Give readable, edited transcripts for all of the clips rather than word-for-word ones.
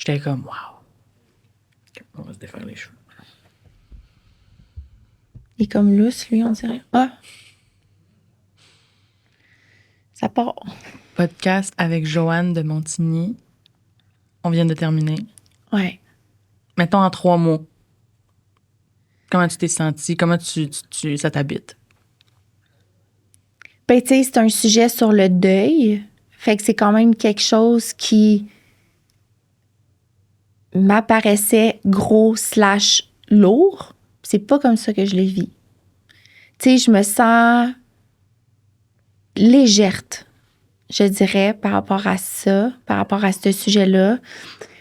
J'étais comme, wow. On va se défaire les cheveux. Il est comme lousse, lui, on dirait. Ah! Ça part. Podcast avec Joanne de Montigny. On vient de terminer. Ouais. Mettons en 3 mots. Comment tu t'es sentie? Comment ça t'habite? Ben, tu sais, c'est un sujet sur le deuil. Fait que c'est quand même quelque chose qui m'apparaissait gros / lourd. C'est pas comme ça que je le vis. Tu sais, je me sens légère, je dirais, par rapport à ça, par rapport à ce sujet-là.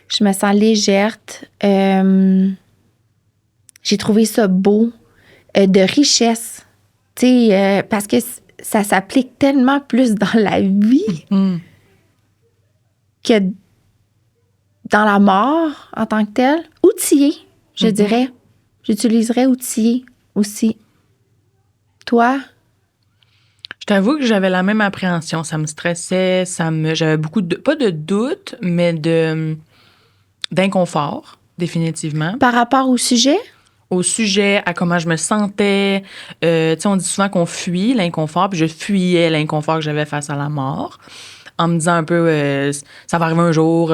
Je me sens légère. J'ai trouvé ça beau, de richesse. Tu sais, parce que ça s'applique tellement plus dans la vie que dans la mort en tant que telle. Outillé, je dirais. J'utiliserais outillé aussi. Toi? Je t'avoue que j'avais la même appréhension. Ça me stressait, j'avais beaucoup pas de doutes, mais d'inconfort, définitivement. Par rapport au sujet? Au sujet, à comment je me sentais. Tu sais, on dit souvent qu'on fuit l'inconfort, puis je fuyais l'inconfort que j'avais face à la mort, en me disant un peu, ça va arriver un jour.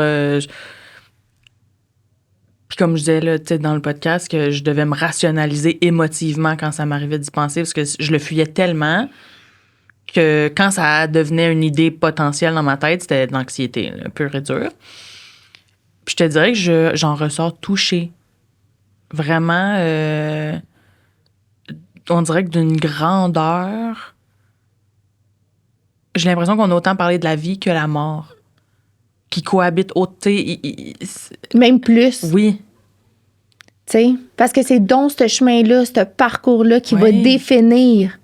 Puis comme je disais là, dans le podcast, que je devais me rationaliser émotivement quand ça m'arrivait d'y penser, parce que je le fuyais tellement que quand ça devenait une idée potentielle dans ma tête, c'était de l'anxiété, là, pure et dure. Puis je te dirais que j'en ressors touchée. Vraiment, on dirait que d'une grandeur. J'ai l'impression qu'on a autant parlé de la vie que la mort, qui cohabitent autant. Même plus. Oui. Tu sais, parce que c'est donc ce chemin-là, ce parcours-là qui va Oui. définir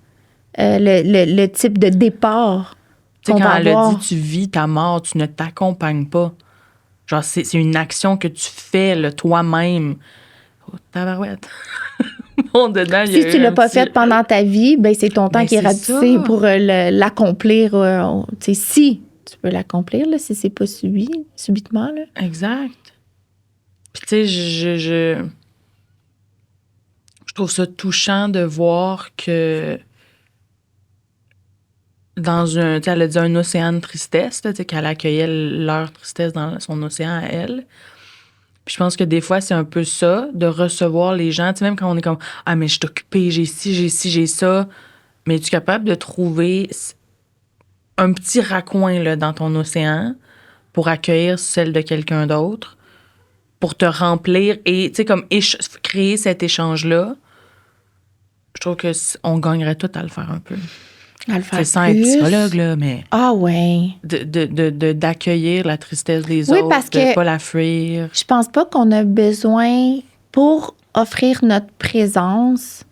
le type de départ Tu sais, qu'on quand va elle a avoir. dit tu vis ta mort, tu ne t'accompagnes pas. Genre, c'est une action que tu fais là, toi-même. Oh, tabarouette. Bon, dedans, il y Si a tu eu l'as un pas petit- fait pendant ta vie, ben c'est ton temps Ben, qui est c'est ratissé ça. pour l'accomplir. Tu sais, si tu peux l'accomplir, là, si c'est pas subitement. Là. Exact. Puis, tu sais, je trouve ça touchant de voir que dans un, tu sais, elle a dit un océan de tristesse, là, tu sais, qu'elle accueillait leur tristesse dans son océan à elle. Puis je pense que des fois, c'est un peu ça, de recevoir les gens, tu sais, même quand on est comme, ah, mais je suis occupée, j'ai ci, j'ai ça. Mais es-tu capable de trouver un petit raccoin, là, dans ton océan pour accueillir celle de quelqu'un d'autre, pour te remplir et, tu sais, comme créer cet échange-là? Je trouve que on gagnerait tout à le faire un peu. À le faire Sans plus. être psychologue, là, mais Ah ouais. d'accueillir la tristesse des Oui, autres, parce de que pas la fuir. je pense pas qu'on a besoin, pour offrir notre présence,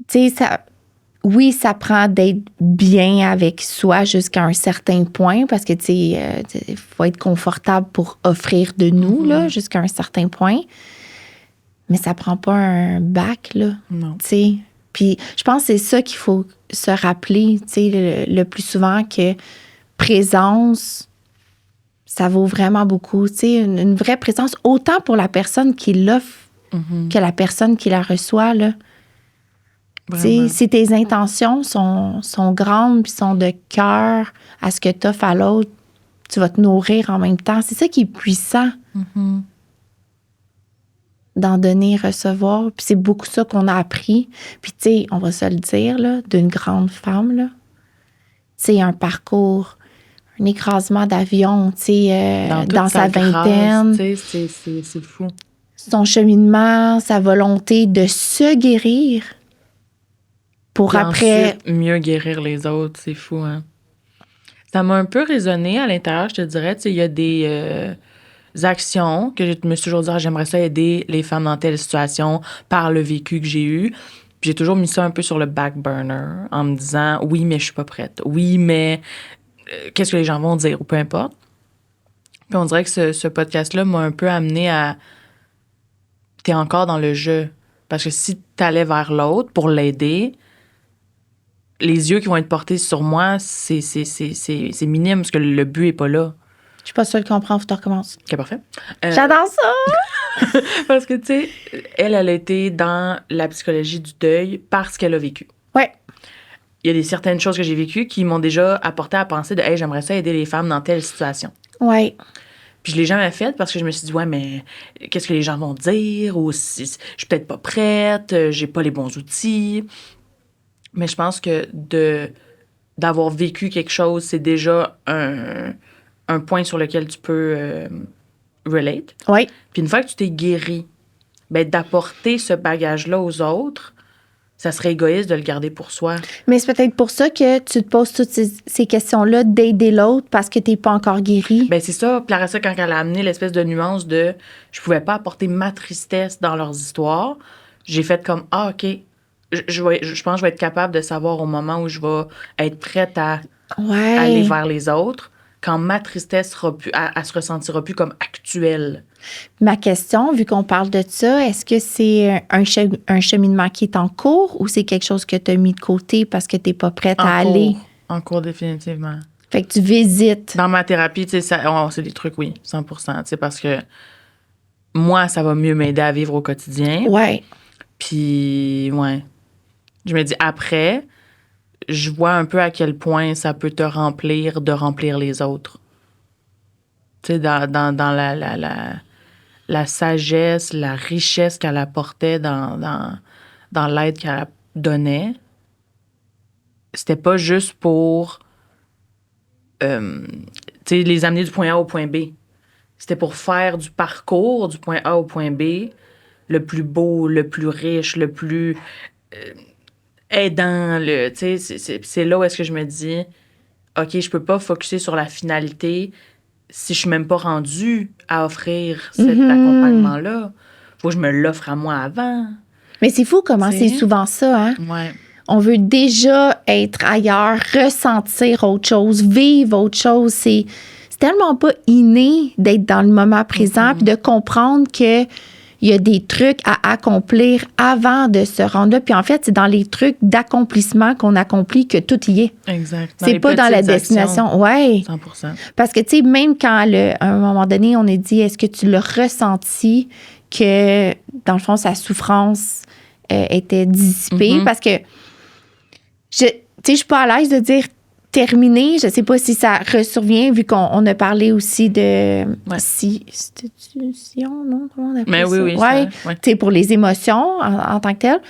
tu sais, oui, ça prend d'être bien avec soi jusqu'à un certain point parce que, tu sais, il faut être confortable pour offrir de nous, là, jusqu'à un certain point. Mais ça prend pas un bac, là. Non. Tu sais. Puis je pense que c'est ça qu'il faut se rappeler, tu sais, le plus souvent, que présence, ça vaut vraiment beaucoup. Tu sais, une vraie présence, autant pour la personne qui l'offre que la personne qui la reçoit, là. Tu sais, si tes intentions sont grandes puis sont de cœur à ce que tu offres à l'autre, tu vas te nourrir en même temps. C'est ça qui est puissant. D'en donner, recevoir. Puis c'est beaucoup ça qu'on a appris. Puis tu sais, on va se le dire, là, d'une grande femme, là. Tu sais, un parcours, un écrasement d'avion, tu sais, dans sa vingtaine. Tu sais, c'est fou. Son cheminement, sa volonté de se guérir pour Puis après... ensuite, mieux guérir les autres, c'est fou, hein? Ça m'a un peu résonné à l'intérieur, je te dirais. Tu sais, il y a des actions que je me suis toujours dit, ah, j'aimerais ça aider les femmes dans telle situation par le vécu que j'ai eu. Puis j'ai toujours mis ça un peu sur le back burner en me disant, oui, mais je suis pas prête. Oui, mais qu'est-ce que les gens vont dire ou peu importe. Puis on dirait que ce podcast-là m'a un peu amené à... T'es encore dans le jeu. Parce que si t'allais vers l'autre pour l'aider, les yeux qui vont être portés sur moi, c'est minime parce que le but est pas là. Je suis pas sûre de comprendre, faut que tu recommences. OK, parfait. J'adore ça! Parce que, tu sais, elle a été dans la psychologie du deuil parce qu'elle a vécu. Ouais. Il y a certaines choses que j'ai vécues qui m'ont déjà apporté à penser de « Hey, j'aimerais ça aider les femmes dans telle situation. » Ouais. Puis je l'ai jamais faite parce que je me suis dit « Ouais, mais qu'est-ce que les gens vont dire? Ou si je suis peut-être pas prête, j'ai pas les bons outils. » Mais je pense que d'avoir vécu quelque chose, c'est déjà un point sur lequel tu peux relate. Ouais. Puis une fois que tu t'es guéri, ben d'apporter ce bagage-là aux autres, ça serait égoïste de le garder pour soi. Mais c'est peut-être pour ça que tu te poses toutes ces questions-là d'aider l'autre parce que t'es pas encore guéri. Ben c'est ça. Puis après ça, quand elle a amené l'espèce de nuance de je pouvais pas apporter ma tristesse dans leurs histoires, j'ai fait comme ah OK. Je pense que je vais être capable de savoir au moment où je vais être prête à aller vers les autres, quand ma tristesse sera plus, elle se ressentira plus comme actuelle. Ma question, vu qu'on parle de ça, est-ce que c'est un cheminement qui est en cours ou c'est quelque chose que tu as mis de côté parce que tu n'es pas prête à aller? En cours, définitivement. Fait que tu visites. Dans ma thérapie, tu sais, c'est des trucs, oui, 100%. Tu sais, parce que moi, ça va mieux m'aider à vivre au quotidien. Ouais. Puis, ouais. Je me dis, après, je vois un peu à quel point ça peut te remplir de remplir les autres. Tu sais, dans la sagesse, la richesse qu'elle apportait dans l'aide qu'elle donnait, c'était pas juste pour tu sais, les amener du point A au point B. C'était pour faire du parcours du point A au point B le plus beau, le plus riche, le plus aidant. Tu sais, c'est là où est-ce que je me dis, OK, je peux pas focusser sur la finalité si je suis même pas rendue à offrir cet accompagnement-là. Faut que je me l'offre à moi avant. Mais c'est fou comment c'est souvent ça, hein? Ouais. On veut déjà être ailleurs, ressentir autre chose, vivre autre chose. C'est tellement pas inné d'être dans le moment présent puis de comprendre que il y a des trucs à accomplir avant de se rendre là. Puis en fait, c'est dans les trucs d'accomplissement qu'on accomplit que tout y est. Exact. C'est pas dans la destination. Oui. 100%. Parce que, tu sais, même quand, à un moment donné, on a dit, est-ce que tu l'as ressenti que, dans le fond, sa souffrance était dissipée? Parce que, tu sais, je suis pas à l'aise de dire terminé. Je sais pas si ça ressurvient, vu qu'on a parlé aussi de Sion, non? Comment on appelle mais ça? Oui. Ouais. Tu sais, pour les émotions en tant que telles.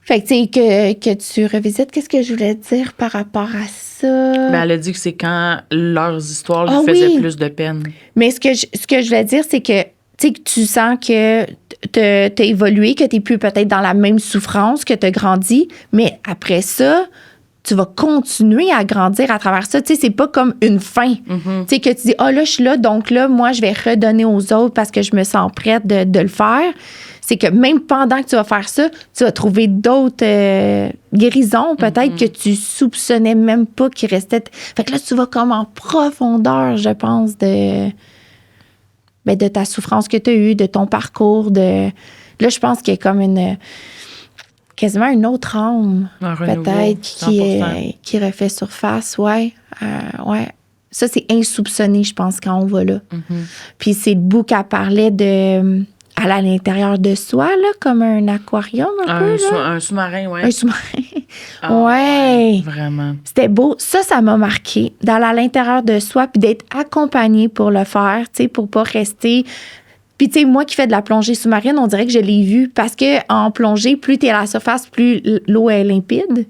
Fait que, tu sais, que tu revisites, qu'est-ce que je voulais dire par rapport à ça? Ben, elle a dit que c'est quand leurs histoires lui faisaient plus de peine. Mais ce que je voulais dire, c'est que, tu sais, que tu sens que t'as évolué, que t'es plus peut-être dans la même souffrance, que t'as grandi, mais après ça, tu vas continuer à grandir à travers ça. Tu sais, c'est pas comme une fin. Tu sais, que tu dis, là, je suis là, donc là, moi, je vais redonner aux autres parce que je me sens prête de le faire. C'est que même pendant que tu vas faire ça, tu vas trouver d'autres guérisons, peut-être, que tu soupçonnais même pas qu'il restait. Fait que là, tu vas comme en profondeur, je pense, de ta souffrance que tu as eue, de ton parcours. Là, je pense qu'il y a comme quasiment une autre âme, peut-être, qui refait surface. Ouais. Ça, c'est insoupçonné, je pense, quand on va là. Puis c'est le bout qu'elle parlait de à l'intérieur de soi, là, comme un aquarium un peu. Un sous-marin, oui. Un sous-marin. Ouais. Vraiment. C'était beau. Ça m'a marqué, d'aller à l'intérieur de soi puis d'être accompagnée pour le faire, tu sais, pour pas rester. Puis, tu sais, moi qui fais de la plongée sous-marine, on dirait que je l'ai vu parce que en plongée, plus tu es à la surface, plus l'eau est limpide.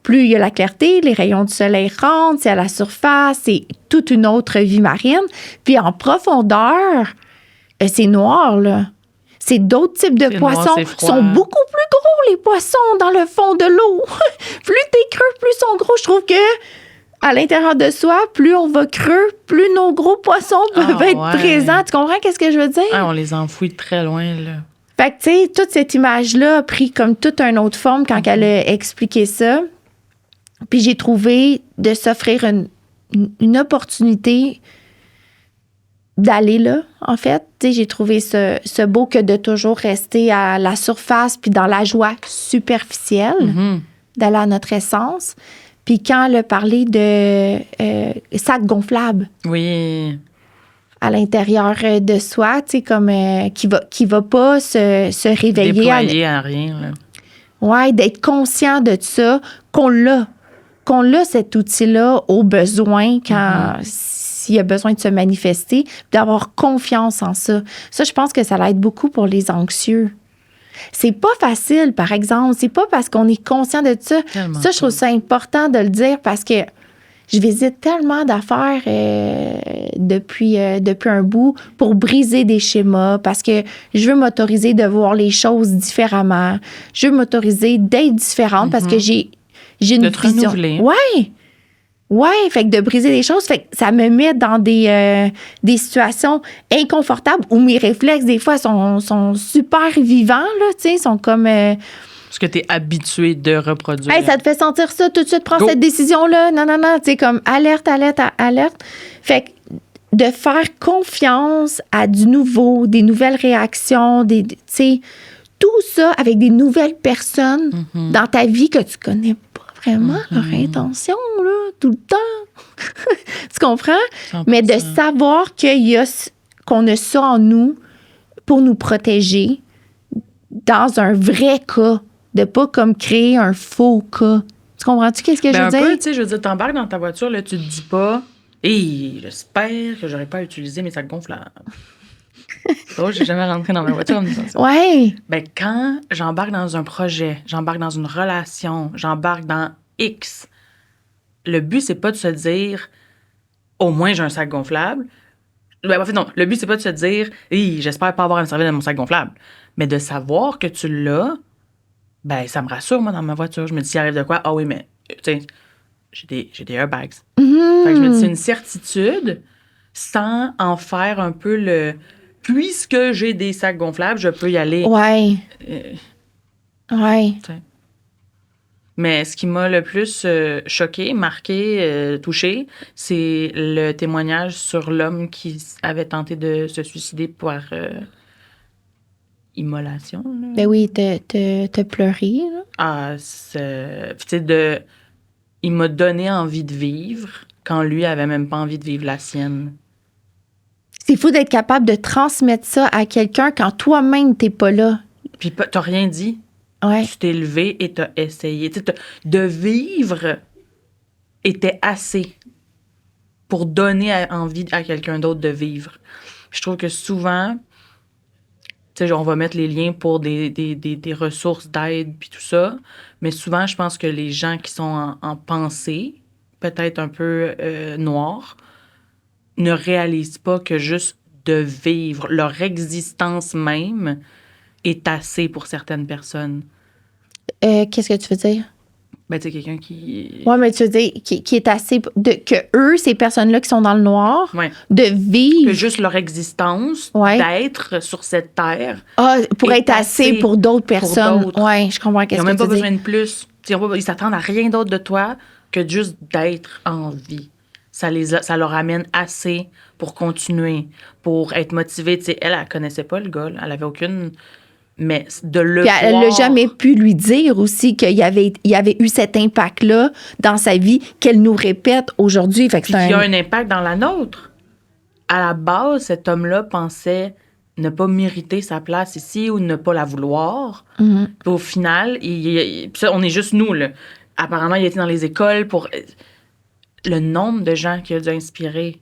Plus il y a la clarté, les rayons du soleil rentrent, c'est à la surface, c'est toute une autre vie marine. Puis en profondeur, c'est noir, là. C'est d'autres types de poissons. Ils sont beaucoup plus gros, les poissons, dans le fond de l'eau. Plus t'es creux, plus ils sont gros. Je trouve que à l'intérieur de soi, plus on va creux, plus nos gros poissons peuvent être présents. Tu comprends qu'est-ce que je veux dire? On les enfouit de très loin, là. Fait que, tu sais, toute cette image-là a pris comme toute une autre forme quand elle a expliqué ça. Puis j'ai trouvé de s'offrir une opportunité d'aller là, en fait. Tu sais, j'ai trouvé ce beau que de toujours rester à la surface puis dans la joie superficielle, d'aller à notre essence. Puis quand elle a parlé de sac gonflable Oui. à l'intérieur de soi, tu sais, comme qui va pas se réveiller. Déployer à rien, là. Ouais, d'être conscient de ça, qu'on l'a cet outil-là au besoin quand s'il y a besoin de se manifester, d'avoir confiance en ça. Ça, je pense que ça l'aide beaucoup pour les anxieux. C'est pas facile, par exemple. C'est pas parce qu'on est conscient de ça. Tellement Ça, je trouve ça important de le dire parce que je visite tellement d'affaires depuis un bout pour briser des schémas, parce que je veux m'autoriser de voir les choses différemment. Je veux m'autoriser d'être différente parce que j'ai une De te vision. renouveler. Ouais, fait que de briser les choses, fait que ça me met dans des situations inconfortables où mes réflexes, des fois, sont super vivants, là, tu sais, sont comme... Ce que tu es habitué de reproduire. Hey, ça te fait sentir ça, tout de suite, prends Go. cette décision-là. Non, tu sais, comme alerte. Fait que de faire confiance à du nouveau, des nouvelles réactions, tu sais, tout ça avec des nouvelles personnes dans ta vie que tu connais pas vraiment leur intention, là, tout le temps. Tu comprends? 100%. Mais de savoir qu'on a ça en nous pour nous protéger dans un vrai cas, de pas comme créer un faux cas. Tu comprends-tu qu'est-ce que je veux un dire? peu, tu sais, je veux dire, t'embarques dans ta voiture, là, tu te dis pas, hey, j'espère que j'aurais pas utilisé mes sacs gonflables. Oh, j'ai jamais rentré dans ma voiture en me disant ça. Ouais. Ben, quand j'embarque dans un projet, j'embarque dans une relation, j'embarque dans X, le but, c'est pas de se dire, au moins j'ai un sac gonflable. Ben, en fait, non, le but, c'est pas de se dire, hey, j'espère pas avoir à me servir de mon sac gonflable. Mais de savoir que tu l'as, ben, ça me rassure, moi, dans ma voiture. Je me dis, s'il arrive de quoi, ah oui, mais, tu sais, j'ai des airbags. Fait que je me dis, c'est une certitude sans en faire un peu le. Puisque j'ai des sacs gonflables, je peux y aller. Ouais. Ouais. T'sais. Mais ce qui m'a le plus choqué, marqué, touché, c'est le témoignage sur l'homme qui avait tenté de se suicider par immolation. Là. Ben oui, t'as pleuré, là. Ah, puis tu sais, il m'a donné envie de vivre quand lui avait même pas envie de vivre la sienne. C'est fou d'être capable de transmettre ça à quelqu'un quand toi-même t'es pas là. Puis t'as rien dit. Ouais. Tu t'es levé et t'as essayé. De vivre était assez pour donner envie à quelqu'un d'autre de vivre. Je trouve que souvent, tu sais, on va mettre les liens pour des ressources d'aide puis tout ça, mais souvent, je pense que les gens qui sont en pensée, peut-être un peu noirs, ne réalisent pas que juste de vivre, leur existence même, est assez pour certaines personnes. Qu'est-ce que tu veux dire? Ben, tu sais, quelqu'un qui... Ouais, mais tu veux dire qui est assez... que eux, ces personnes-là qui sont dans le noir, Ouais. de vivre... Que juste leur existence, Ouais. d'être sur cette terre... pour est être assez pour d'autres personnes. Pour d'autres. Ouais, je comprends qu'est-ce Ils que n'ont même tu pas dis. besoin de plus. Ils s'attendent à rien d'autre de toi que juste d'être en vie. Ça leur amène assez pour continuer, pour être motivée. Tu sais, elle connaissait pas le gars. Là. Elle avait aucune... Mais de le Puis elle voir... n'a jamais pu lui dire aussi qu'il y avait eu cet impact-là dans sa vie qu'elle nous répète aujourd'hui. Fait que Puis qu'il y a un impact dans la nôtre. À la base, cet homme-là pensait ne pas mériter sa place ici ou ne pas la vouloir. Mm-hmm. Puis au final, puis ça, on est juste nous, là. Apparemment, il était dans les écoles pour... Le nombre de gens qu'il a dû inspirer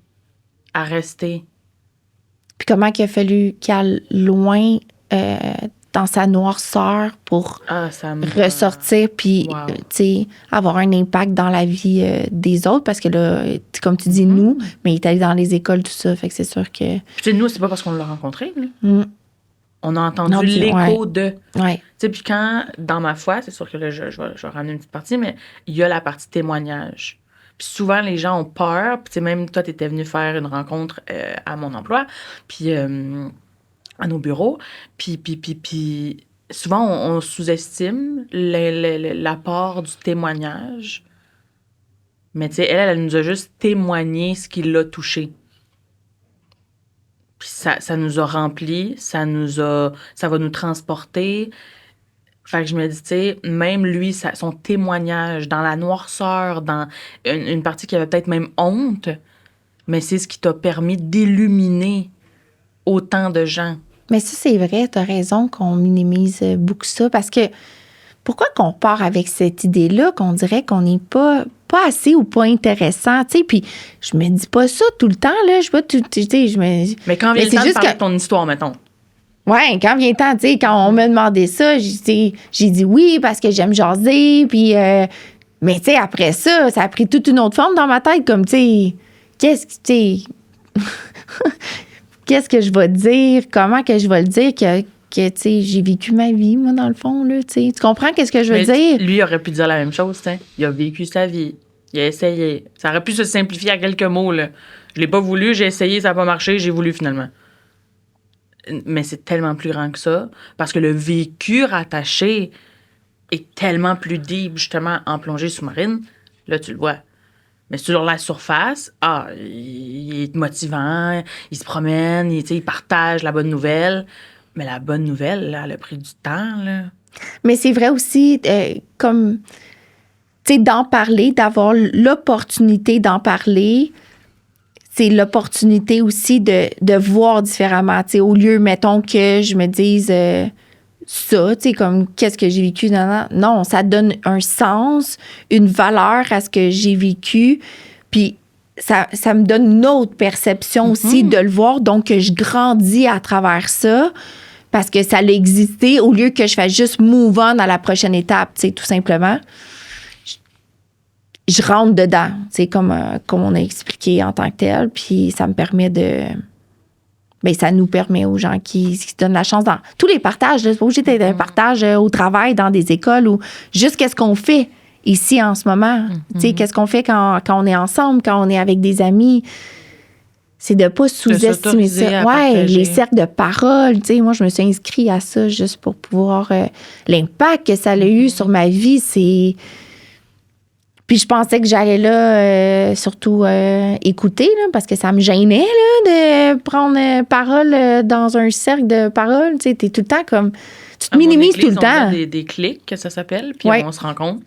à rester. Puis comment qu'il a fallu qu'il aille loin dans sa noirceur pour ressortir puis Wow. tu sais, avoir un impact dans la vie des autres parce que là, comme tu dis, nous, mais il est allé dans les écoles, tout ça. Fait que c'est sûr que... Puis tu sais, nous, c'est pas parce qu'on l'a rencontré, là. On a entendu Non, puis, l'écho de... Ouais. Tu sais, puis quand, dans ma foi, c'est sûr que là, je vais ramener une petite partie, mais il y a la partie témoignage. Puis souvent, les gens ont peur. Puis tu sais, même toi, t'étais venu faire une rencontre à mon emploi, puis à nos bureaux. Puis souvent, on sous-estime l'apport du témoignage. Mais tu sais, elle nous a juste témoigné ce qui l'a touché. Puis ça nous a rempli, ça va nous transporter. Fait que je me dis, tu sais, même lui, son témoignage dans la noirceur, dans une partie qui avait peut-être même honte, mais c'est ce qui t'a permis d'illuminer autant de gens. Mais ça, c'est vrai, t'as raison qu'on minimise beaucoup ça, parce que pourquoi qu'on part avec cette idée-là qu'on dirait qu'on n'est pas assez ou pas intéressant, tu sais, puis je me dis pas ça tout le temps, là, je sais pas, tu sais, je me... Mais quand vient le temps de parler de ton histoire, mettons. Ouais, quand vient le temps, tu sais, quand on m'a demandé ça, j'ai dit oui parce que j'aime jaser, puis... mais tu sais, après ça, ça a pris toute une autre forme dans ma tête, comme, tu sais, qu'est-ce que je vais dire, comment que je vais le dire, que tu sais, j'ai vécu ma vie, moi, dans le fond, là, tu sais. Tu comprends qu'est-ce que je veux dire? Lui, il aurait pu dire la même chose, tu sais. Il a vécu sa vie. Il a essayé. Ça aurait pu se simplifier à quelques mots, là. Je l'ai pas voulu, j'ai essayé, ça n'a pas marché, j'ai voulu finalement. Mais c'est tellement plus grand que ça, parce que le vécu rattaché est tellement plus deep, justement, en plongée sous-marine. Là, tu le vois. Mais sur la surface, il est motivant, il se promène, il partage la bonne nouvelle. Mais la bonne nouvelle, là, elle a pris du temps, là. Mais c'est vrai aussi, comme, tu sais, d'en parler, d'avoir l'opportunité d'en parler, c'est l'opportunité aussi de voir différemment. Tu sais, au lieu, mettons, que je me dise ça, tu sais, comme qu'est-ce que j'ai vécu. Non, ça donne un sens, une valeur à ce que j'ai vécu. Puis ça me donne une autre perception aussi de le voir. Donc, je grandis à travers ça parce que ça a existé au lieu que je fasse juste move on à la prochaine étape, tu sais, tout simplement. Je rentre dedans, c'est comme on a expliqué en tant que tel, puis ça me permet de... Bien, ça nous permet aux gens qui donnent la chance dans tous les partages, c'est pas obligé d'être un partage au travail, dans des écoles, ou juste qu'est-ce qu'on fait ici en ce moment, tu sais, qu'est-ce qu'on fait quand on est ensemble, quand on est avec des amis, c'est de pas sous-estimer ça. Ouais, les cercles de parole, tu sais, moi, je me suis inscrite à ça juste pour pouvoir... l'impact que ça a eu sur ma vie, c'est... Puis je pensais que j'allais là, surtout écouter, là, parce que ça me gênait là, de prendre parole dans un cercle de parole. Tu sais, t'es tout le temps comme... Tu te minimises tout le temps. On a des clics, que ça s'appelle, puis on se rencontre.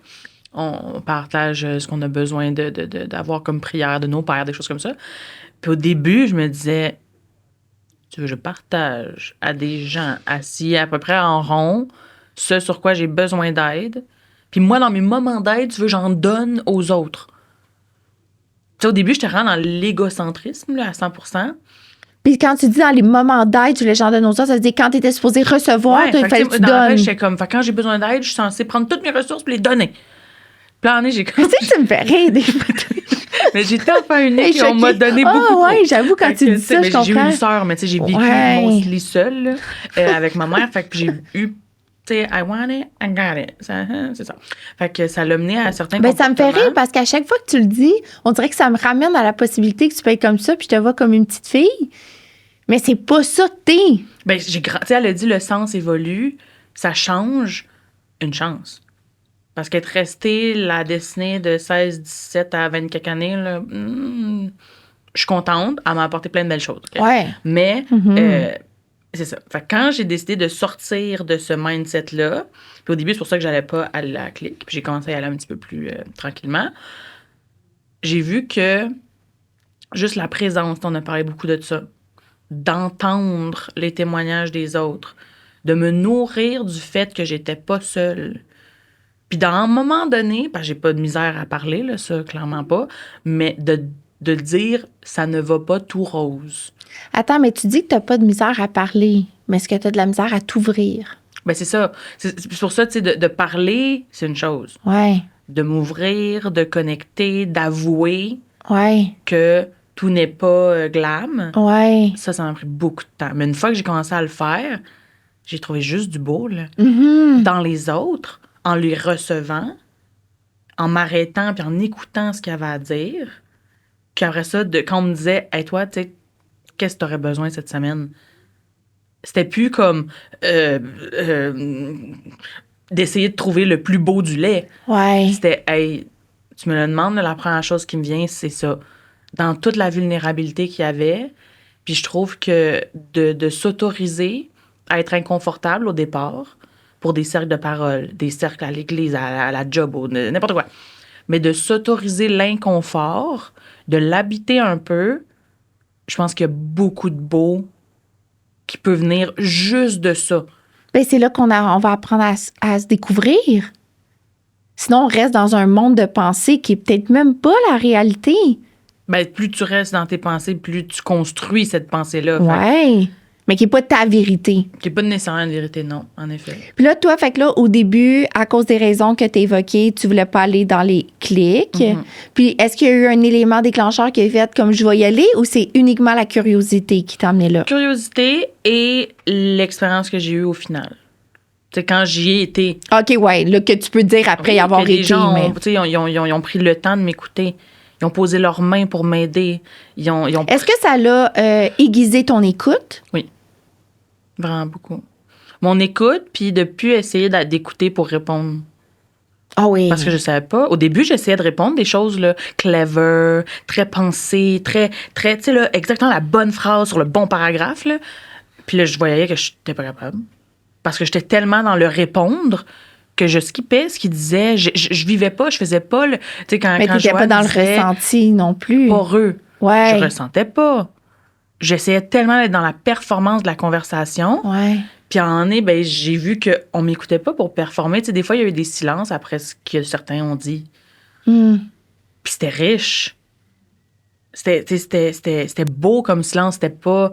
On partage ce qu'on a besoin d'avoir comme prière de nos pères, des choses comme ça. Puis au début, je me disais, tu veux, je partage à des gens assis à peu près en rond ce sur quoi j'ai besoin d'aide. Puis moi, dans mes moments d'aide, tu veux, j'en donne aux autres. Tu sais, au début, j'étais vraiment dans l'égocentrisme, là, à 100%. Puis quand tu dis dans les moments d'aide, tu les gens donnent aux autres, ça veut dire quand tu étais supposé recevoir, il fallait que tu donnes. J'étais comme, quand j'ai besoin d'aide, je suis censée prendre toutes mes ressources et les donner. Puis là, j'ai comme... Tu sais que tu me fais rire des fois. Mais j'étais enfant unique et on m'a donné beaucoup. Ouais, j'avoue, quand tu dis ça, je comprends. J'ai eu une sœur, mais tu sais, j'ai vécu mostly seule, avec ma mère. Fait que j'ai eu... Tu sais, I want it, I got it. C'est ça. Fait que ça l'a mené à certains comportements. Ça me fait rire parce qu'à chaque fois que tu le dis, on dirait que ça me ramène à la possibilité que tu peux être comme ça puis je te vois comme une petite fille. Mais c'est pas ça que t'es. Ben, tu sais, elle a dit le sens évolue, ça change, une chance. Parce qu'être restée la destinée de 16, 17 à 20 quelques années, là, je suis contente. Elle m'a apporté plein de belles choses. Okay? Ouais. Mais... c'est ça. Fait que quand j'ai décidé de sortir de ce mindset-là, puis au début, c'est pour ça que j'allais pas à la clique, puis j'ai commencé à aller un petit peu plus tranquillement, j'ai vu que juste la présence, on a parlé beaucoup de ça, d'entendre les témoignages des autres, de me nourrir du fait que j'étais pas seule. Puis dans un moment donné, parce que j'ai pas de misère à parler, là, ça, clairement pas, mais de dire ça ne va pas tout rose. Attends, mais tu dis que tu n'as pas de misère à parler, mais est-ce que tu as de la misère à t'ouvrir? Ben c'est ça. C'est pour ça, tu sais, de parler, c'est une chose. Ouais. De m'ouvrir, de connecter, d'avouer que tout n'est pas glam. Ouais. Ça m'a pris beaucoup de temps. Mais une fois que j'ai commencé à le faire, j'ai trouvé juste du beau, là. Dans les autres, en les recevant, en m'arrêtant puis en écoutant ce qu'il y avait à dire. Puis après ça, quand on me disait, hey, toi, tu sais, qu'est-ce que tu aurais besoin cette semaine? C'était plus comme d'essayer de trouver le plus beau du lait. Ouais. C'était, hey, tu me le demandes, la première chose qui me vient, c'est ça. Dans toute la vulnérabilité qu'il y avait, puis je trouve que de s'autoriser à être inconfortable au départ pour des cercles de parole, des cercles à l'église, à la job, ou n'importe quoi. Mais de s'autoriser l'inconfort, de l'habiter un peu, je pense qu'il y a beaucoup de beau qui peut venir juste de ça. Ben, c'est là on va apprendre à se découvrir. Sinon, on reste dans un monde de pensée qui est peut-être même pas la réalité. Ben, plus tu restes dans tes pensées, plus tu construis cette pensée-là. Ouais. Mais qui n'est pas ta vérité. Qui n'est pas nécessairement une vérité, non, en effet. Puis là, toi, fait que là, au début, à cause des raisons que tu as évoquées, tu voulais pas aller dans les clics. Mm-hmm. Puis est-ce qu'il y a eu un élément déclencheur qui a fait comme je vais y aller ou c'est uniquement la curiosité qui t'a amené là? Curiosité et l'expérience que j'ai eue au final. Tu sais, quand j'y ai été. OK, ouais, là, que tu peux dire après y avoir été. Les gens, mais... ils ont pris le temps de m'écouter. Ils ont posé leurs mains pour m'aider. Ils ont Est-ce que ça l'a aiguisé ton écoute? Oui. Vraiment beaucoup. Mon écoute, puis de plus essayer d'écouter pour répondre. Ah oui. Parce que je savais pas. Au début, j'essayais de répondre des choses là, clever, très pensées, très, tu sais, là, exactement la bonne phrase sur le bon paragraphe. Là. Puis là, je voyais que je n'étais pas capable. Parce que j'étais tellement dans le répondre que je skippais ce qu'il disait. Je vivais pas, je faisais pas. Tu sais, mais tu n'étais pas dans le ressenti non plus. Pour eux. Ouais. Je ressentais pas. J'essayais tellement d'être dans la performance de la conversation. Ouais. Puis à un moment donné, ben, j'ai vu qu'on ne m'écoutait pas pour performer. Tu sais, des fois, il y a eu des silences après ce que certains ont dit. Mm. Puis c'était riche. C'était beau comme silence. C'était pas...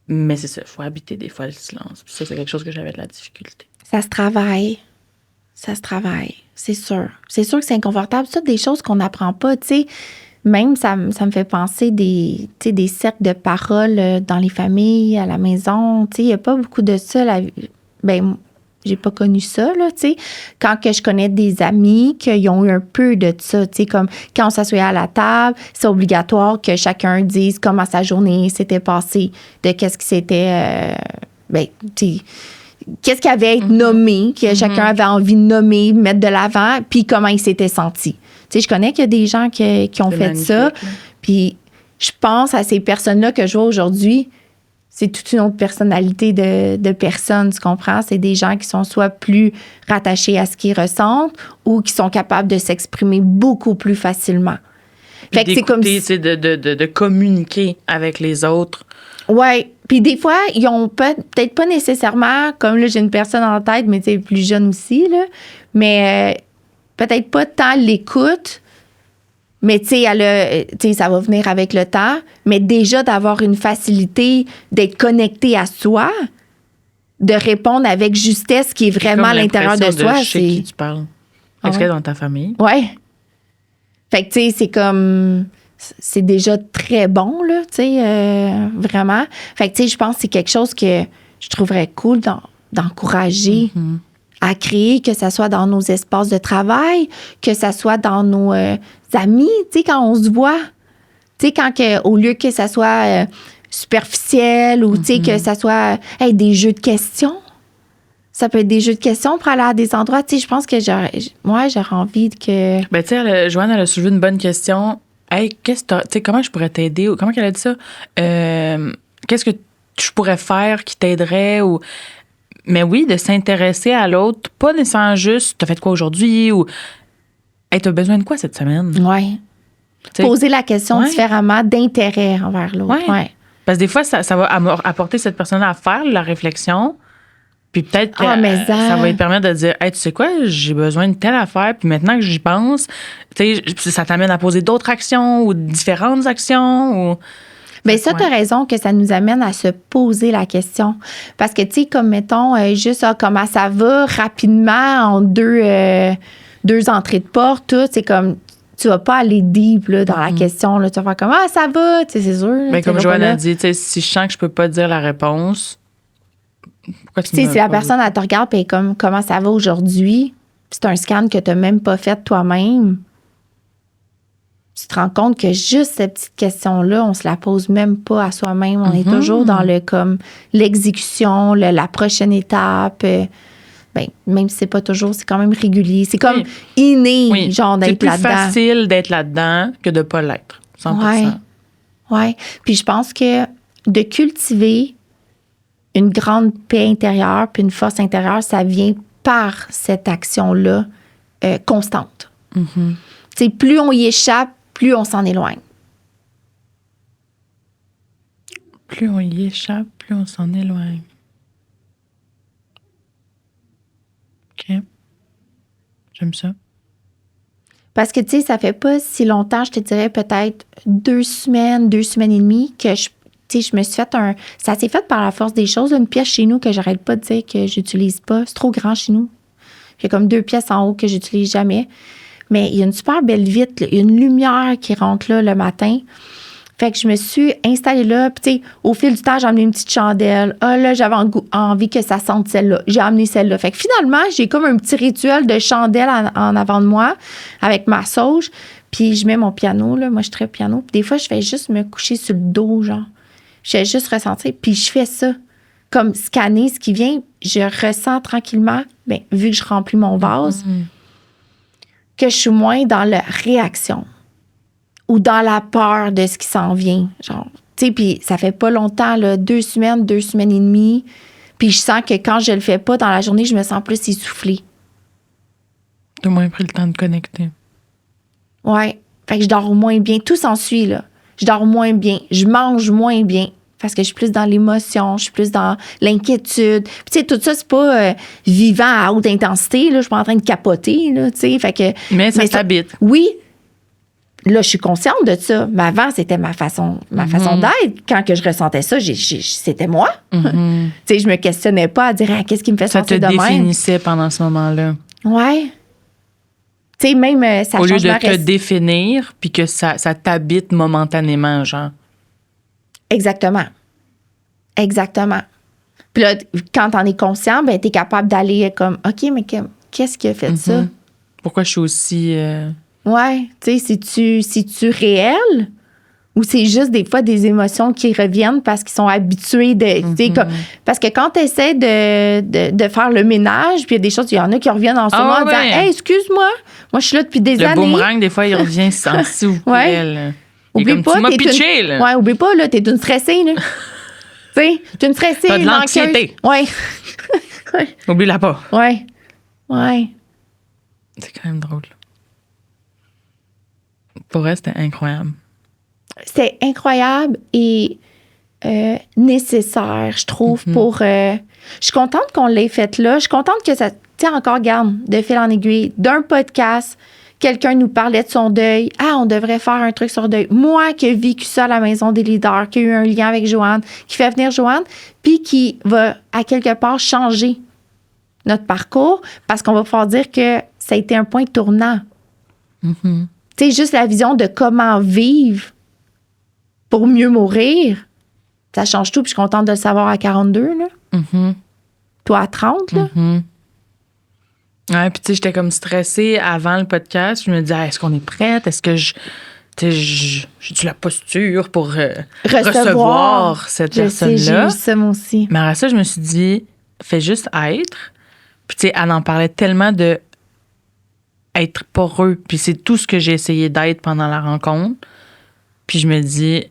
Mais c'est ça, il faut habiter des fois le silence. Puis ça, c'est quelque chose que j'avais de la difficulté. Ça se travaille. Ça se travaille, c'est sûr. C'est sûr que c'est inconfortable. C'est des choses qu'on n'apprend pas, tu sais. Même, ça me fait penser des cercles de parole dans les familles, à la maison. Tu sais, il n'y a pas beaucoup de ça. Ben, j'ai pas connu ça, là, tu sais. Quand que je connais des amis qui ont eu un peu de ça, tu sais, comme quand on s'assoyait à la table, c'est obligatoire que chacun dise comment sa journée s'était passée, de qu'est-ce qui s'était... ben, tu sais... Qu'est-ce qui avait à être nommé, que chacun avait envie de nommer, mettre de l'avant, puis comment il s'était senti. Tu sais, je connais qu'il y a des gens qui ont fait ça. Puis je pense à ces personnes-là que je vois aujourd'hui, c'est toute une autre personnalité de personnes, tu comprends? C'est des gens qui sont soit plus rattachés à ce qu'ils ressentent ou qui sont capables de s'exprimer beaucoup plus facilement. Fait que c'est comme si... de communiquer avec les autres. Ouais. Puis des fois, ils ont peut-être pas nécessairement, comme là, j'ai une personne en tête, mais tu sais, plus jeune aussi, là, mais peut-être pas tant l'écoute, mais tu sais, ça va venir avec le temps, mais déjà d'avoir une facilité d'être connecté à soi, de répondre avec justesse ce qui est vraiment à l'intérieur de soi. Je sais qui tu parles. Est-ce qu'elle est dans ta famille? Ouais. Fait que, tu sais, c'est comme... C'est déjà très bon, là, tu sais, vraiment. Fait que, tu sais, je pense que c'est quelque chose que je trouverais cool d'encourager à créer, que ça soit dans nos espaces de travail, que ça soit dans nos amis, tu sais, quand on se voit. Tu sais, au lieu que ça soit superficiel ou, tu sais, que ça soit des jeux de questions. Ça peut être des jeux de questions pour aller à des endroits. Tu sais, je pense que j'aurais envie que... Ben, tu sais, Joanne, elle a soulevé une bonne question. Hey, comment je pourrais t'aider? Ou comment qu'elle a dit ça? Qu'est-ce que je pourrais faire qui t'aiderait? Mais oui, de s'intéresser à l'autre, pas nécessairement juste t'as fait quoi aujourd'hui ou hey, t'as besoin de quoi cette semaine? Oui. Poser la question différemment d'intérêt envers l'autre. Ouais. Parce que des fois, ça va apporter cette personne à faire la réflexion. Puis peut-être que ça va lui permettre de dire hey, tu sais quoi, j'ai besoin de telle affaire, puis maintenant que j'y pense, ça t'amène à poser d'autres actions ou différentes actions. Bien, ça, tu as raison que ça nous amène à se poser la question. Parce que, tu sais, comme mettons, juste comment ça va rapidement en deux entrées de porte, tout, c'est comme. Tu vas pas aller deep là, dans la question. Là, tu vas faire comme ça va, tu sais, c'est sûr. Mais comme Joanne a dit, si je sens que je peux pas dire la réponse. Si la personne, elle te regarde et comme comment ça va aujourd'hui, c'est un scan que tu n'as même pas fait toi-même, tu te rends compte que juste cette petite question-là, on se la pose même pas à soi-même. On est toujours dans l'exécution, la prochaine étape. Même si c'est pas toujours, c'est quand même régulier. C'est comme inné, genre d'être là-dedans. C'est plus facile d'être là-dedans que de pas l'être, 100%. Ouais. Puis je pense que de cultiver une grande paix intérieure puis une force intérieure, ça vient par cette action-là constante. Mm-hmm. Tu sais, plus on y échappe, plus on s'en éloigne. Plus on y échappe, plus on s'en éloigne. OK. J'aime ça. Parce que, tu sais, ça fait pas si longtemps, je te dirais peut-être 2 semaines et demie, que je me suis fait ça s'est fait par la force des choses, une pièce chez nous que j'arrête pas de dire que j'utilise pas. C'est trop grand chez nous. Il y a comme 2 pièces en haut que j'utilise jamais. Mais il y a une super belle vitre, il y a une lumière qui rentre là le matin. Fait que je me suis installée là. Puis, tu sais, au fil du temps, j'ai amené une petite chandelle. Ah, là, j'avais envie que ça sente celle-là. J'ai amené celle-là. Fait que finalement, j'ai comme un petit rituel de chandelle en avant de moi avec ma sauge. Puis, je mets mon piano, là. Moi, je suis très piano. Puis, des fois, je fais juste me coucher sur le dos, genre. Je fais juste ressentir. Puis, je fais ça. Comme scanner ce qui vient. Je ressens tranquillement, bien, vu que je remplis mon vase, que je suis moins dans la réaction ou dans la peur de ce qui s'en vient. Genre, tu sais, puis ça fait pas longtemps, là, 2 semaines et demie. Puis je sens que quand je le fais pas dans la journée, je me sens plus essoufflée. T'as moins pris le temps de connecter. Ouais. Fait que je dors moins bien. Tout s'ensuit, là. Je dors moins bien. Je mange moins bien. Parce que je suis plus dans l'émotion, je suis plus dans l'inquiétude. Puis, tu sais, tout ça, c'est pas vivant à haute intensité, là. Je suis pas en train de capoter, là, tu sais. Fait que. Mais ça t'habite. Oui. Là, je suis consciente de ça. Mais avant, c'était ma façon d'être. Quand que je ressentais ça, c'était moi. Mm-hmm. Tu sais, je me questionnais pas à dire qu'est-ce qui me fait sentir de même. Ça te définissait pendant ce moment-là. Ouais. Tu sais, même ça au lieu change de te définir, puis que ça t'habite momentanément, genre. Exactement. Puis là, quand t'en es conscient, ben t'es capable d'aller comme, OK, mais qu'est-ce qui a fait ça? Pourquoi je suis aussi... Ouais, tu sais, c'est-tu réel? Ou c'est juste des fois des émotions qui reviennent parce qu'ils sont habitués de... tu sais, comme, parce que quand tu essaies de faire le ménage, puis il y a des choses, il y en a qui reviennent en ce moment en disant « Hey, excuse-moi, moi je suis là depuis des années. » Le boomerang, des fois, il revient sans s'il vous plaît. Oublie pas, tu m'as pitché, là. Ouais, oublie pas, là, t'es une stressée, là. Tu sais, t'es une stressée. T'as de l'anxiété. Ouais. Oublie-la pas. Ouais. C'est quand même drôle. Pour elle, c'était incroyable. C'est incroyable et nécessaire, je trouve, pour... je suis contente qu'on l'ait fait là. Je suis contente que ça... Tiens, encore, garde, de fil en aiguille, d'un podcast... Quelqu'un nous parlait de son deuil. Ah, on devrait faire un truc sur le deuil. Moi qui ai vécu ça à la Maison des leaders, qui a eu un lien avec Joanne, qui fait venir Joanne, puis qui va, à quelque part, changer notre parcours parce qu'on va pouvoir dire que ça a été un point tournant. Mm-hmm. Tu sais, juste la vision de comment vivre pour mieux mourir, ça change tout. Puis je suis contente de le savoir à 42, là. Mm-hmm. Toi, à 30, là. Mm-hmm. Ouais, puis tu sais, j'étais comme stressée avant le podcast. Je me disais, est-ce qu'on est prête? Est-ce que j'ai-tu la posture pour recevoir cette personne-là? J'ai eu ça, moi aussi. Mais après ça, je me suis dit, fais juste être. Puis tu sais, elle en parlait tellement de être poreux. Puis c'est tout ce que j'ai essayé d'être pendant la rencontre. Puis je me dis,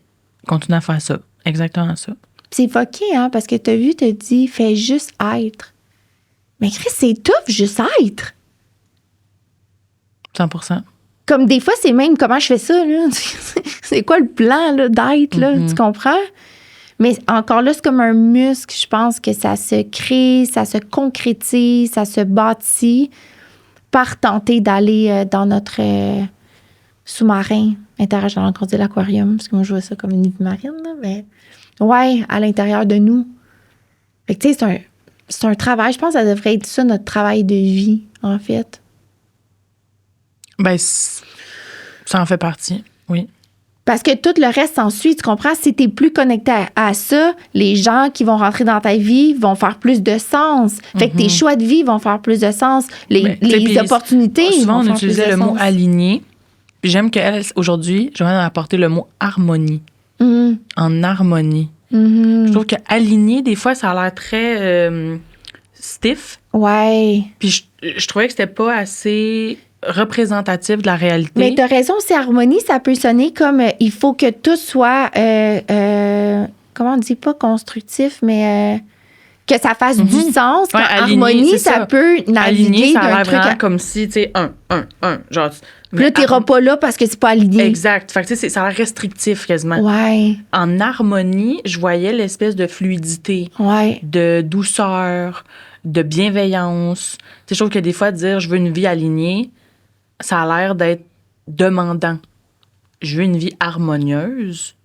continue à faire ça. Exactement ça. Puis c'est fucké, hein, parce que t'as dit, fais juste être. Mais Chris, c'est tough, juste être. 100%. Comme des fois, c'est même comment je fais ça, là. C'est quoi le plan, là, d'être, là, tu comprends? Mais encore là, c'est comme un muscle. Je pense que ça se crée, ça se concrétise, ça se bâtit par tenter d'aller dans notre sous-marin, intérieur dans l'encre de l'aquarium, parce que moi, je vois ça comme une vie marine, là, mais ouais, à l'intérieur de nous. Fait que, tu sais, c'est un travail. Je pense que ça devrait être ça, notre travail de vie, en fait. Ben, ça en fait partie, oui. Parce que tout le reste s'ensuit, tu comprends? Si tu es plus connecté à ça, les gens qui vont rentrer dans ta vie vont faire plus de sens. Fait que tes choix de vie vont faire plus de sens. Les opportunités souvent, vont faire on utilisait plus de le mot sens. aligné. Puis j'aime qu'elle, aujourd'hui, Joanne a apporté le mot harmonie. En harmonie. Je trouve que aligné, des fois, ça a l'air très stiff. Ouais. Puis je trouvais que c'était pas assez représentatif de la réalité. Mais t'as raison, c'est harmonie, ça peut sonner comme il faut que tout soit, comment on dit, pas constructif, mais que ça fasse du sens. Ouais, Quand aligné, harmonie, c'est ça peut Aligné, naviguer ça a d'un l'air truc vraiment à... comme si, tu sais, un. Genre, Puis là, t'iras pas là parce que c'est pas aligné. Exact. Fait que, tu sais, ça a l'air restrictif quasiment. Ouais, En harmonie, je voyais l'espèce de fluidité, ouais. de douceur, de bienveillance. Tu sais, je trouve que des fois, dire je veux une vie alignée, ça a l'air d'être demandant. Je veux une vie harmonieuse,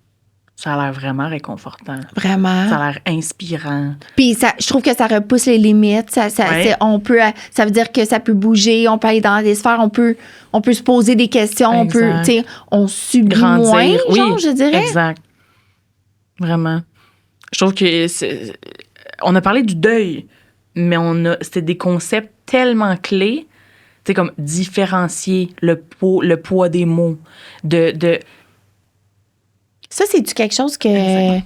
ça a l'air vraiment réconfortant. Vraiment. Ça a l'air inspirant. Puis je trouve que ça repousse les limites. Ouais. Ça veut dire que ça peut bouger, on peut aller dans des sphères, on peut se poser des questions, Exact. tu sais, on subit Grandir. moins, Oui, genre, je dirais. exact. Vraiment. Je trouve que on a parlé du deuil, mais c'était des concepts tellement clés, tu sais, comme différencier le poids des mots, de Ça, c'est-tu quelque chose Exactement.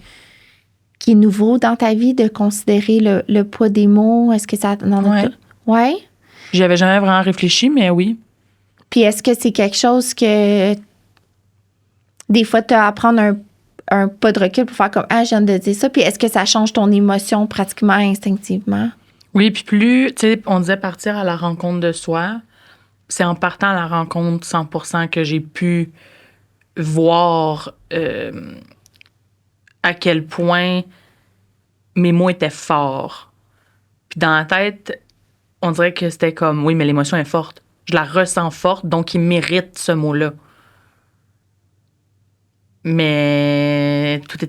qui est nouveau dans ta vie, de considérer le poids des mots? Est-ce que ça... Ouais. Ouais. J'y avais jamais vraiment réfléchi, mais oui. Puis est-ce que c'est quelque chose que des fois, tu as à prendre un pas de recul pour faire comme « Ah, je viens de dire ça », puis est-ce que ça change ton émotion pratiquement instinctivement? Oui, puis plus, tu sais, on disait partir à la rencontre de soi, c'est en partant à la rencontre 100% que j'ai pu voir à quel point mes mots étaient forts. Puis dans la tête, on dirait que c'était comme, oui, mais l'émotion est forte. Je la ressens forte, donc il mérite ce mot-là. Mais tout, tu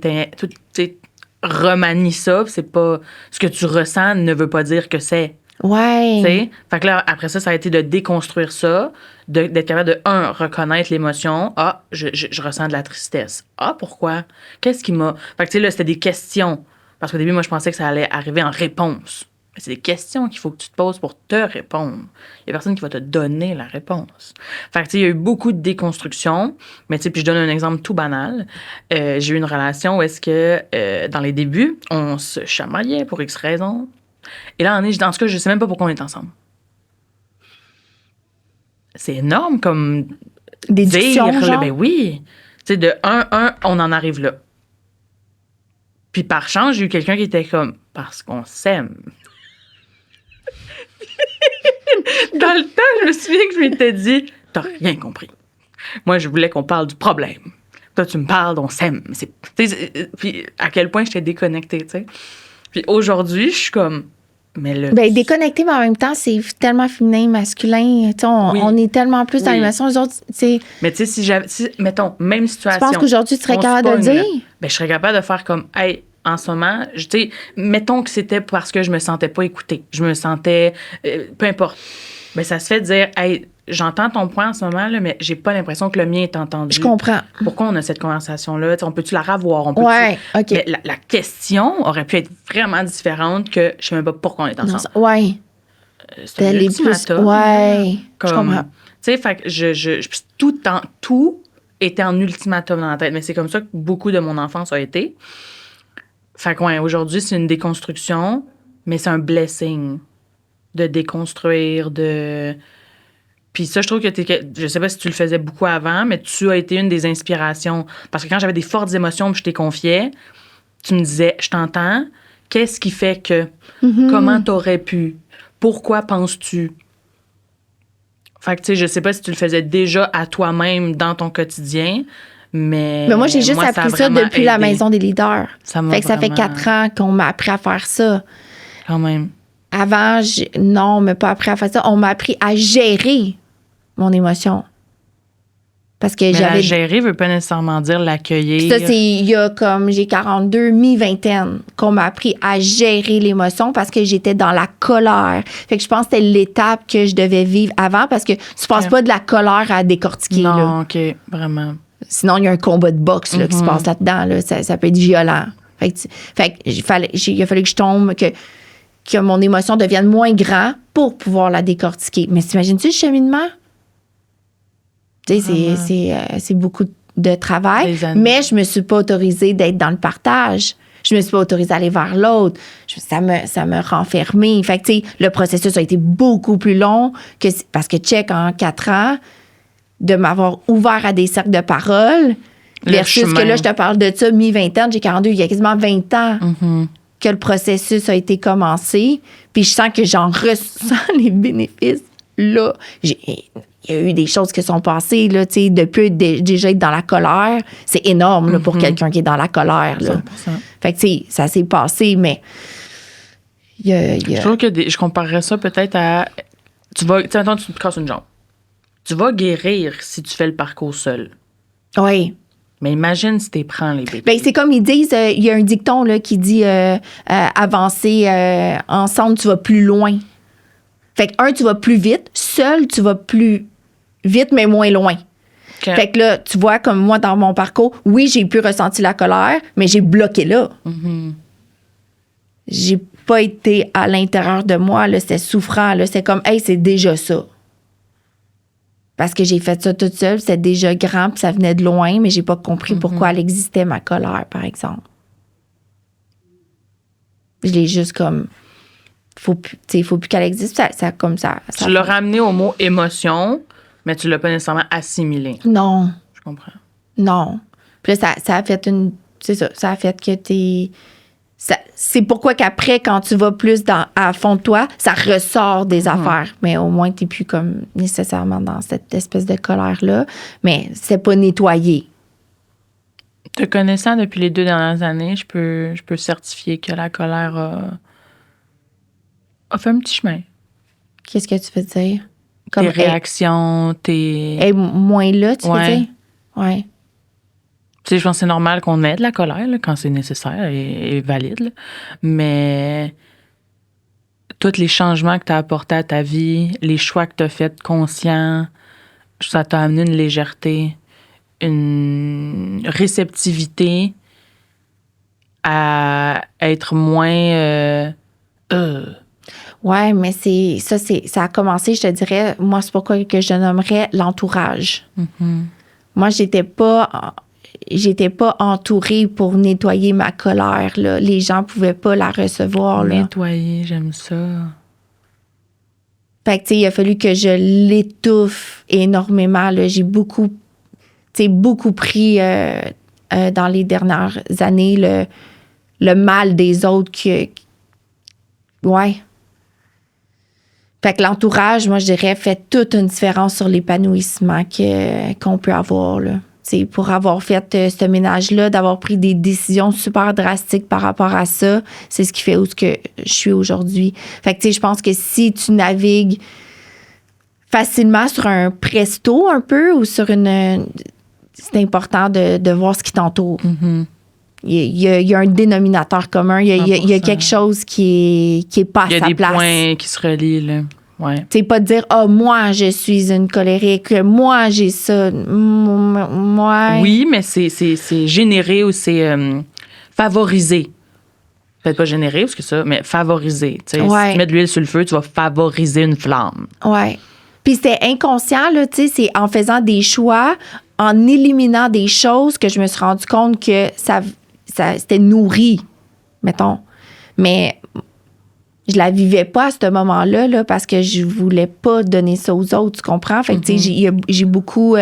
sais, remanie ça, c'est pas... Ce que tu ressens ne veut pas dire que c'est... Ouais. T'sais? Fait que là, après ça a été de déconstruire ça, d'être capable de, reconnaître l'émotion. Ah, je ressens de la tristesse. Ah, pourquoi? Qu'est-ce qui m'a... Fait que, tu sais, là, c'était des questions. Parce qu'au début, moi, je pensais que ça allait arriver en réponse. Mais c'est des questions qu'il faut que tu te poses pour te répondre. Il y a personne qui va te donner la réponse. Fait que, tu sais, il y a eu beaucoup de déconstruction. Mais, tu sais, puis je donne un exemple tout banal. J'ai eu une relation où est-ce que, dans les débuts, on se chamaillait pour X raisons. Et là, dans ce cas, je sais même pas pourquoi on est ensemble. C'est énorme comme Des discussions, dire, là, genre? ben oui. Tu sais, de 1, on en arrive là. Puis par chance, j'ai eu quelqu'un qui était comme, parce qu'on s'aime. Dans le temps, je me souviens que je m'étais dit, t'as rien compris. Moi, je voulais qu'on parle du problème. Toi, tu me parles, on s'aime. Puis à quel point j'étais déconnectée, tu sais. Puis aujourd'hui, je suis comme, mais le... Ben, déconnecté, mais en même temps, c'est tellement féminin, masculin. Tu sais, on est tellement plus dans l'émotion. Les autres, tu sais. Mais tu sais, mettons, même situation. Tu penses qu'aujourd'hui, tu serais on capable de le se pogne, dire? ben, je serais capable de faire comme, hey, en ce moment, tu sais, mettons que c'était parce que je me sentais pas écoutée. Je me sentais, peu importe. Ben, ça se fait de dire, hey, j'entends ton point en ce moment, là, mais j'ai pas l'impression que le mien est entendu. Je comprends. Pourquoi on a cette conversation-là? T'sais, on peut-tu la revoir? Ouais, OK. Mais la question aurait pu être vraiment différente que je sais même pas pourquoi on est ensemble. Non, ouais. C'est un ultimatum. Ouais. Je comprends. Tu sais, fait que tout était en ultimatum dans la tête. Mais c'est comme ça que beaucoup de mon enfance a été. Fait que, ouais, aujourd'hui, c'est une déconstruction, mais c'est un blessing de déconstruire, de... Puis ça, je trouve que je sais pas si tu le faisais beaucoup avant, mais tu as été une des inspirations. Parce que quand j'avais des fortes émotions, puis je t'ai confiais, tu me disais, je t'entends, qu'est-ce qui fait que? Comment t'aurais pu? Pourquoi penses-tu? Fait que, tu sais, je sais pas si tu le faisais déjà à toi-même dans ton quotidien, mais moi, j'ai juste appris ça depuis la maison des leaders. Ça m'a fait que ça fait 4 ans qu'on m'a appris à faire ça. Quand même. Avant, non, on m'a pas appris à faire ça. On m'a appris à gérer mon émotion. Parce que Mais la gérer veut pas nécessairement dire l'accueillir. Ça, j'ai 42, mi-vingtaine, qu'on m'a appris à gérer l'émotion parce que j'étais dans la colère. Fait que je pense que c'était l'étape que je devais vivre avant parce que tu passes pas de la colère à décortiquer. Non, là. OK, vraiment. Sinon, il y a un combat de boxe là, qui se passe là-dedans. Là. Ça peut être violent. Fait que il a fallu que je tombe, que mon émotion devienne moins grand pour pouvoir la décortiquer. Mais t'imagines-tu le cheminement? Tu sais, c'est beaucoup de travail. Mais je me suis pas autorisée d'être dans le partage. Je me suis pas autorisée à aller vers l'autre. Ça me renfermait. Fait que, tu sais, le processus a été beaucoup plus long parce que check en 4 ans, de m'avoir ouvert à des cercles de parole versus que là, je te parle de ça mi-vingtaine, j'ai 42, il y a quasiment 20 ans. que le processus a été commencé, puis je sens que j'en ressens les bénéfices. Là, il y a eu des choses qui sont passées, là, tu sais, depuis déjà être dans la colère, c'est énorme, là, pour quelqu'un qui est dans la colère, là. 100%. Fait que, tu sais, ça s'est passé, mais Je trouve que je comparerais ça peut-être à... Tu sais, maintenant, tu te casses une jambe. Tu vas guérir si tu fais le parcours seul. Oui. Mais imagine si tu prends les bébés. Ben, c'est comme ils disent, il y a un dicton là, qui dit avancer ensemble, tu vas plus loin. Fait que, tu vas plus vite. Seul, tu vas plus vite, mais moins loin. Okay. Fait que là, tu vois, comme moi, dans mon parcours, oui, j'ai pu ressentir la colère, mais j'ai bloqué là. Mm-hmm. J'ai pas été à l'intérieur de moi, là, c'était souffrant, là, c'est comme, hey, c'est déjà ça. Parce que j'ai fait ça toute seule, c'était déjà grand, puis ça venait de loin, mais j'ai pas compris pourquoi elle existait, ma colère, par exemple. Je l'ai juste comme... faut plus qu'elle existe. Ça comme ça. Tu l'as ramené au mot émotion, mais tu l'as pas nécessairement assimilé. Non. Je comprends. Non. Puis là, ça a fait une... C'est ça. Ça a fait que t'es... c'est pourquoi qu'après, quand tu vas plus à fond de toi, ça ressort des affaires. Mais au moins, t'es plus comme nécessairement dans cette espèce de colère-là. Mais c'est pas nettoyé. Te connaissant depuis les 2 dernières années, je peux certifier que la colère a fait un petit chemin. Qu'est-ce que tu veux dire? Comme tes réactions, tes... Et moins là, tu veux dire? Oui. Tu sais, je pense que c'est normal qu'on ait de la colère là, quand c'est nécessaire et valide. Là. Mais tous les changements que tu as apportés à ta vie, les choix que tu as faits conscients, ça t'a amené une légèreté, une réceptivité à être moins... Ouais, mais ça a commencé, je te dirais, moi, c'est pourquoi que je nommerais l'entourage. Mm-hmm. Moi, j'étais pas entourée pour nettoyer ma colère, là. Les gens pouvaient pas la recevoir, là. Nettoyer, j'aime ça. Fait que, tu sais, il a fallu que je l'étouffe énormément, là. J'ai beaucoup pris dans les dernières années le mal des autres ouais. Fait que l'entourage, moi, je dirais, fait toute une différence sur l'épanouissement qu'on peut avoir, là. T'sais, pour avoir fait ce ménage-là, d'avoir pris des décisions super drastiques par rapport à ça, c'est ce qui fait où ce que je suis aujourd'hui. Fait que, tu sais, je pense que si tu navigues facilement sur un presto un peu ou sur c'est important de voir ce qui t'entoure. Mm-hmm. Il y a un dénominateur commun. Il y a quelque chose qui est pas à sa place. Il y a des points qui se relient, là. Ouais. Tu sais, pas de dire, moi, je suis une colérique, moi, j'ai ça. Moi. Oui, mais c'est générer ou c'est favoriser. Peut-être pas générer, parce que ça, mais favoriser. Tu sais, si tu mets de l'huile sur le feu, tu vas favoriser une flamme. Ouais. Puis c'était inconscient, là, tu sais, c'est en faisant des choix, en éliminant des choses que je me suis rendu compte que ça c'était nourri, mettons. Mais je la vivais pas à ce moment-là, là, parce que je voulais pas donner ça aux autres, tu comprends? Fait que, tu sais, j'ai beaucoup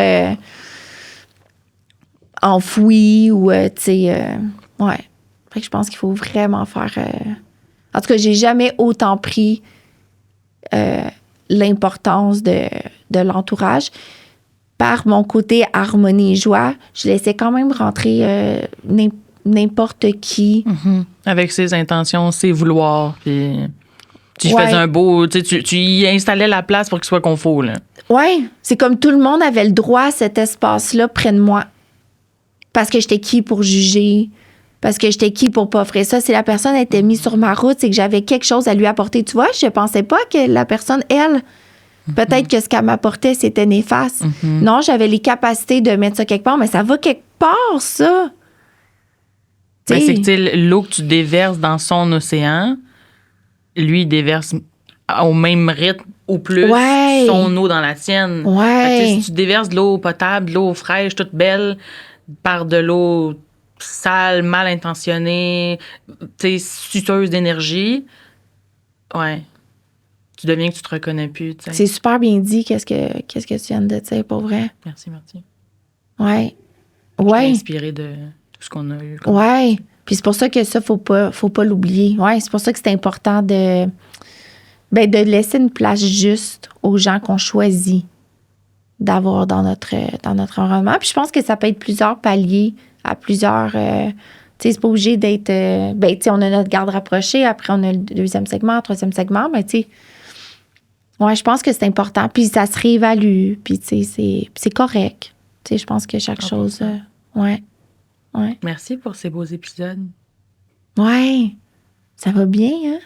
enfoui ou, tu sais, ouais. Fait que je pense qu'il faut vraiment faire... En tout cas, j'ai jamais autant pris l'importance de l'entourage. Par mon côté harmonie et joie, je laissais quand même rentrer n'importe qui. Mm-hmm. Avec ses intentions, ses vouloirs. Puis tu faisais un beau... Tu y installais la place pour qu'il soit confort, là. Oui. C'est comme tout le monde avait le droit à cet espace-là près de moi. Parce que j'étais qui pour juger? Parce que j'étais qui pour pas offrir ça? Si la personne était mise sur ma route, c'est que j'avais quelque chose à lui apporter. Tu vois, je pensais pas que la personne, elle... Peut-être que ce qu'elle m'apportait, c'était néfaste. Mm-hmm. Non, j'avais les capacités de mettre ça quelque part, mais ça va quelque part, ça. Ben, c'est que l'eau que tu déverses dans son océan, lui, il déverse au même rythme ou plus son eau dans la tienne. Ouais. Si tu déverses de l'eau potable, de l'eau fraîche, toute belle, par de l'eau sale, mal intentionnée, suceuse d'énergie, tu deviens que tu te reconnais plus. T'sais. C'est super bien dit, qu'est-ce que tu viens de dire, pour vrai. Merci. Ouais. Je t'ai inspiré de tout ce qu'on a eu. Ouais. Puis c'est pour ça que ça, faut pas l'oublier. Ouais, c'est pour ça que c'est important de laisser une place juste aux gens qu'on choisit d'avoir dans notre environnement. Puis je pense que ça peut être plusieurs paliers à plusieurs... tu sais, c'est pas obligé d'être... tu sais, on a notre garde rapprochée, après on a le deuxième segment, troisième segment, mais tu sais... Ouais, je pense que c'est important. Puis ça se réévalue, puis tu sais, c'est correct. Tu sais, je pense que chaque chose... ouais. Merci pour ces beaux épisodes. Ouais. Ça va bien, hein?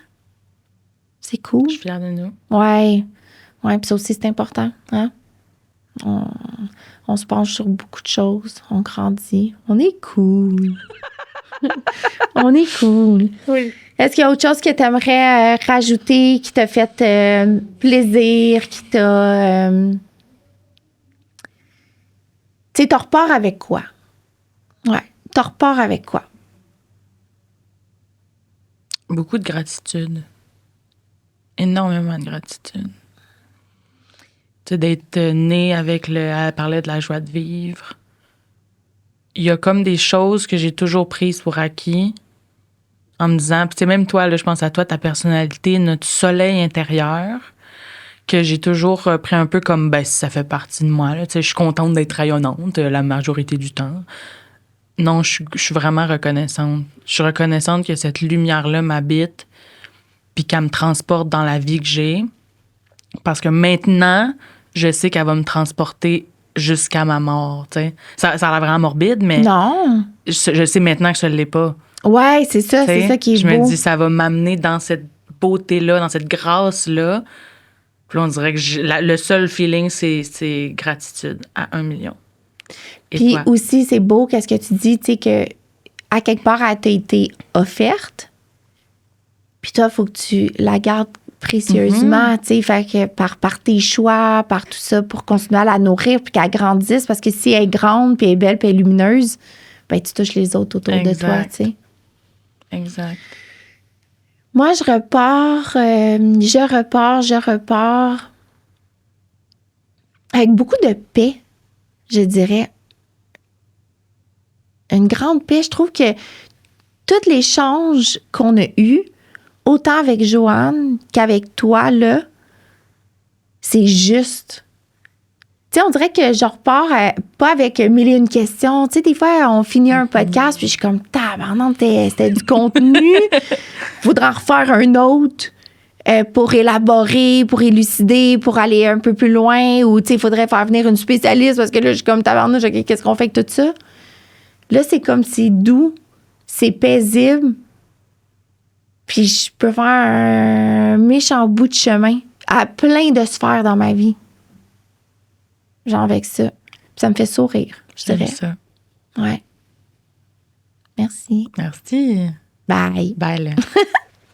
C'est cool. Je suis fière de nous. Ouais. Ouais, puis ça aussi, c'est important, hein? On se penche sur beaucoup de choses. On grandit. On est cool. On est cool. Oui. Est-ce qu'il y a autre chose que tu aimerais rajouter, qui t'a fait plaisir, qui t'a... tu sais, t'en repars avec quoi? Ouais. T'en repars avec quoi? Beaucoup de gratitude. Énormément de gratitude. Tu sais, d'être née avec elle parlait de la joie de vivre. Il y a comme des choses que j'ai toujours prises pour acquis en me disant, puis tu sais, même toi, là, je pense à toi, ta personnalité, notre soleil intérieur, que j'ai toujours pris un peu comme, ben, ça fait partie de moi. Là. Tu sais, je suis contente d'être rayonnante la majorité du temps. Non, je suis vraiment reconnaissante. Je suis reconnaissante que cette lumière-là m'habite puis qu'elle me transporte dans la vie que j'ai. Parce que maintenant, je sais qu'elle va me transporter jusqu'à ma mort. T'sais. Ça a l'air vraiment morbide, mais non. Je sais maintenant que je ne l'ai pas. Ouais, c'est ça qui est je beau. Je me dis, ça va m'amener dans cette beauté-là, dans cette grâce-là. Puis là, on dirait que le seul feeling, c'est gratitude à 1 million. Et puis toi? aussi, c'est beau qu'est-ce que tu dis, tu sais, que à quelque part, elle t'a été offerte. Puis toi, il faut que tu la gardes précieusement, tu sais, fait que par tes choix, par tout ça, pour continuer à la nourrir, puis qu'elle grandisse, parce que si elle est grande, puis elle est belle, puis elle est lumineuse, ben tu touches les autres autour de toi, tu sais. Exact. Moi, je repars avec beaucoup de paix, je dirais. Une grande paix. Je trouve que tous les échanges qu'on a eus, autant avec Joanne qu'avec toi, là, c'est juste. Tu sais, on dirait que je repars pas avec 1001 questions. Tu sais, des fois, on finit un podcast, puis je suis comme, tabarnak, c'était du contenu. Faudra en refaire un autre pour élaborer, pour élucider, pour aller un peu plus loin. Ou, tu sais, il faudrait faire venir une spécialiste, parce que là, je suis comme, tabarnak, qu'est-ce qu'on fait avec tout ça? Là, c'est comme, c'est doux, c'est paisible. Puis je peux faire un méchant bout de chemin à plein de sphères dans ma vie. Genre avec ça. Puis ça me fait sourire, je dirais. Ça. Ouais. Merci. Merci. Bye. Bye, là.